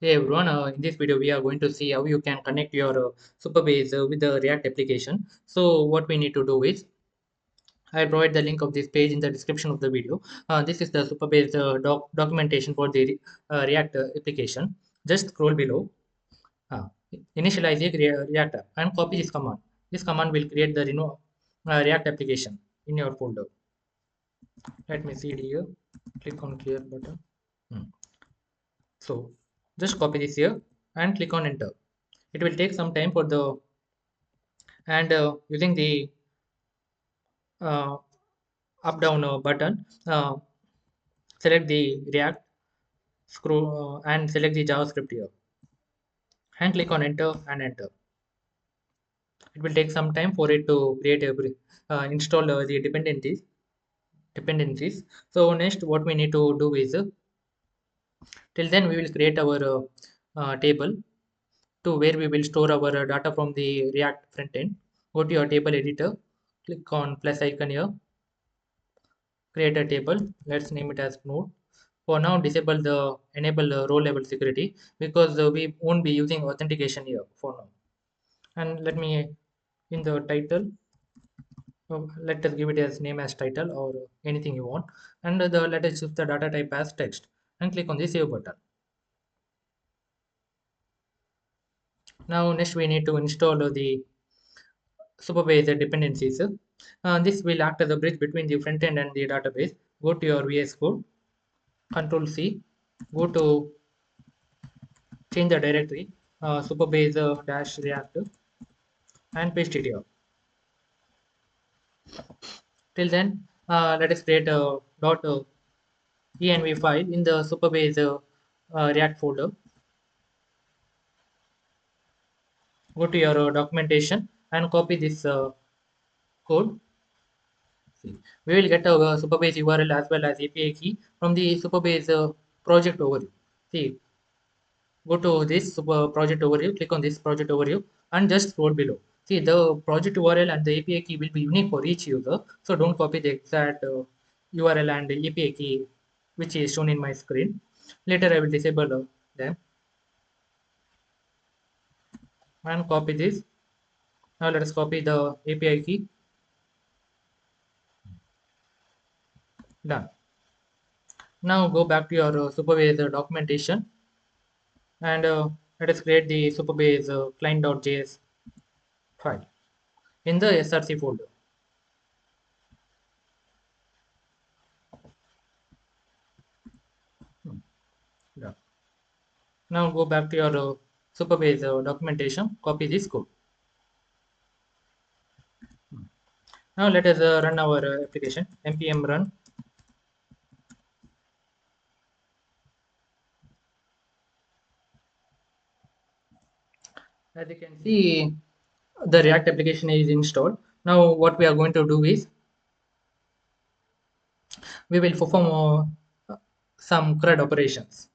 Hey everyone, in this video we are going to see how you can connect your Supabase with the React application. So what we need to do is, I provide the link of this page in the description of the video. This is the Supabase documentation for the React application. Just scroll below, uh, initialize a React app and copy this command. This command will create the React application in your folder. Let me see it here. Click on clear button. Hmm. So just copy this here and click on enter. It will take some time for the and using the uh, up down button, select the React, scroll and select the JavaScript here and click on enter and enter. It will take some time for it to create a install the dependencies. So next what we need to do is, till then we will create our table to where we will store our data from the React front end. Go to your table editor, click on plus icon here, create a table. Let's name it as node. For now, disable the enable row level security because we won't be using authentication here for now. And let me in the title, let us give it as name as title or anything you want. And let us choose the data type as text and click on the save button. Now next we need to install the Supabase dependencies. This will act as a bridge between the front end and the database. Go to your VS Code, Control C, go to change the directory, Supabase dash React, and paste it here. Till then, let us create a .env file in the Supabase React folder. Go to your documentation and copy this code. See, we will get a Supabase URL as well as API key from the Supabase project overview. See, go to this project overview, click on this project overview and just scroll below. See, the project URL and the API key will be unique for each user, so don't copy the exact URL and the API key which is shown in my screen. Later I will disable them and copy this. Now let us copy the API key. Done. Now go back to your Supabase documentation and let us create the Supabase client.js file in the src folder. Yeah. Now go back to your Supabase documentation, copy this code. Now let us run our application, npm run. As you can see, the React application is installed. Now what we are going to do is, we will perform some CRUD operations.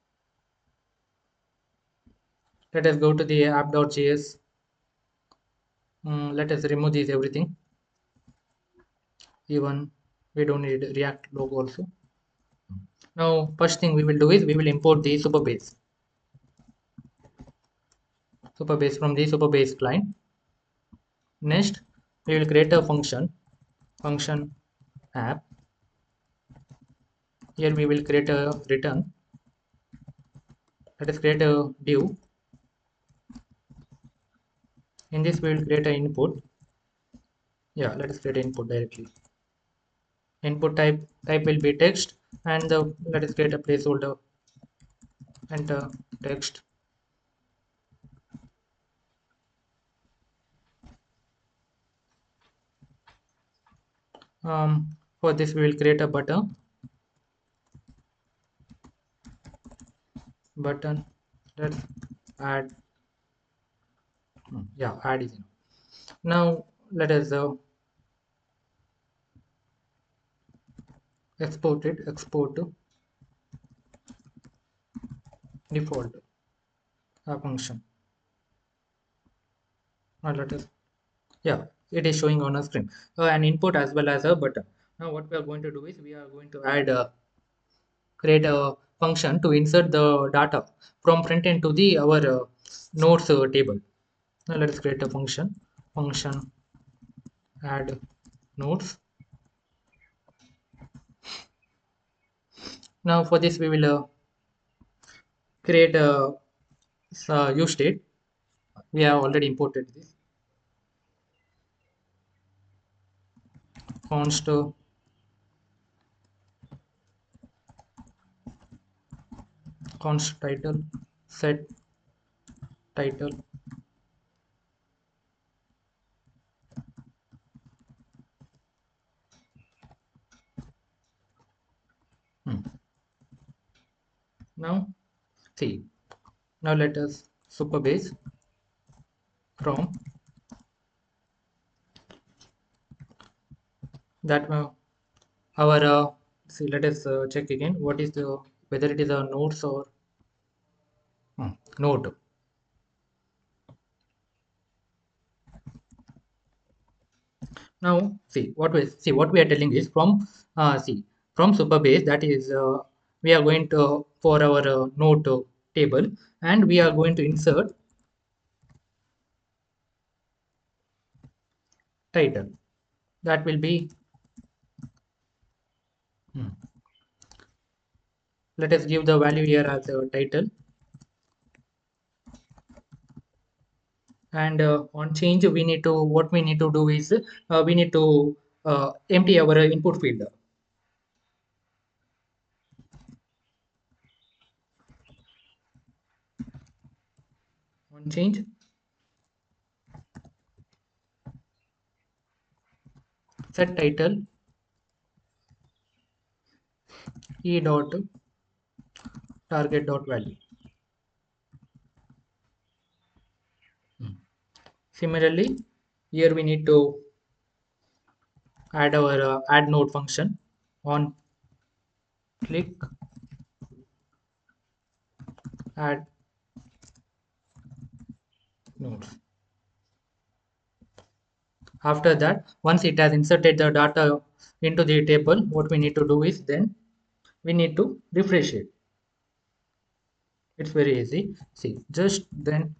Let us go to the app.js. Let us remove this everything. Even we don't need React logo also. Now first thing we will do is we will import the Supabase from the Supabase client. Next, we will create a function app. Here we will create a return. Let us create a div. In this we will create an input. Yeah, let us create an input directly. Input type will be text, and let us create a placeholder. Enter text. For this we will create a button. Let's add. Yeah, add is enough. Now let us export to default function. Now let us, yeah, it is showing on a screen, an input as well as a button. Now what we are going to do is we are going to add create a function to insert the data from front end to the our nodes table. Now let us create a function add nodes. Now for this we will create a use state. We have already imported this const const title set title. Hmm. Now see, now let us Supabase from that our see, let us check again what is the whether it is a nodes or node. Now see what we are telling is from see from Supabase, that is we are going to for our node table, and we are going to insert title. That will be hmm, let us give the value here as a title, and on change we need to what we need to do is we need to empty our input field. On change set title e dot target dot value. Similarly, here we need to add our add node function. On click add nodes. After that, once it has inserted the data into the table, what we need to do is then we need to refresh it. It's very easy. See, just then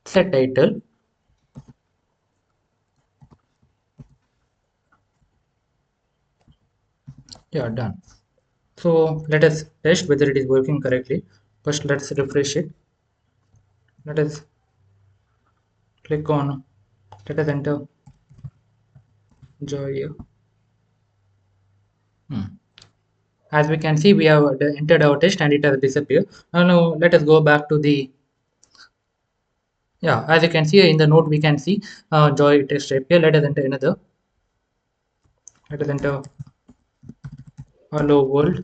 set title. Yeah, done. So let us test whether it is working correctly. First, let's refresh it. Let us click on, let us enter joy. As we can see, we have entered our test and it has disappeared. Now let us go back to the, yeah, as you can see in the node, we can see joy test appear. Let us enter another. Let us enter hello world.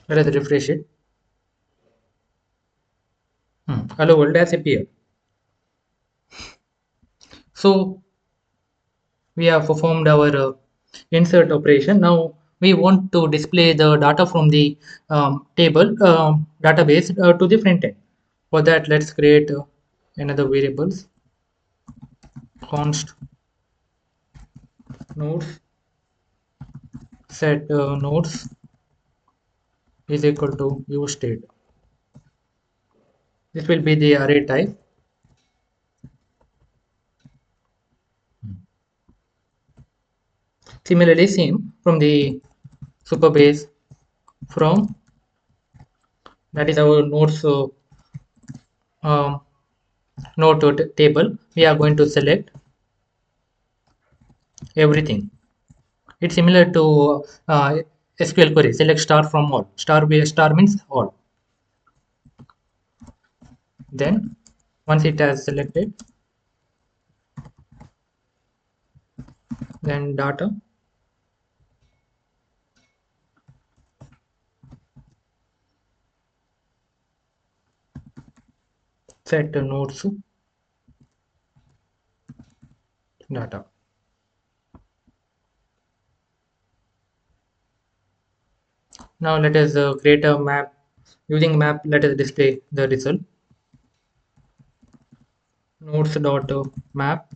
Let us refresh it. Hello world has appeared. So we have performed our insert operation. Now we want to display the data from the table database to the front end. For that, let's create another variables const nodes set nodes is equal to use state. This will be the array type. Similarly, same from the Supabase from that is our nodes um, node table. We are going to select everything. It's similar to SQL query. Select star from all. Star means all. Then once it has selected, then data set nodes data. Now let us create a map. Using map, let us display the result. notes.map.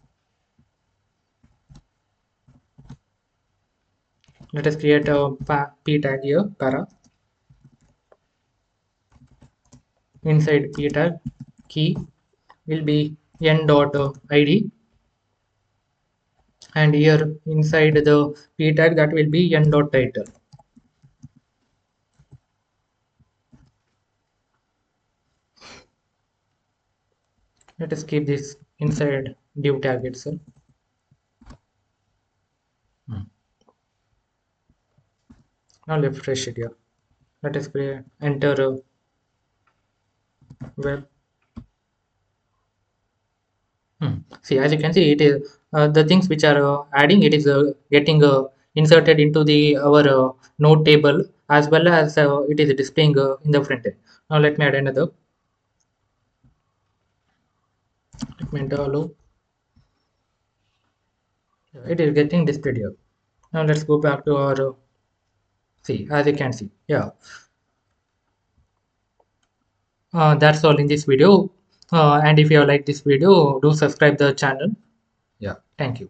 Let us create a p tag here, para. Inside p tag key will be n.id, and here inside the p tag that will be n.title. Let us keep this inside div tag itself. Now let's refresh it here. Let us create enter web. See, as you can see, it is the things which are adding. It is getting inserted into the our node table, as well as it is displaying in the front end. Now let me add another. Let me enter hello. It is getting displayed here. Now let's go back to our see, as you can see, yeah. That's all in this video. And if you like this video, do subscribe the channel. Yeah, thank you.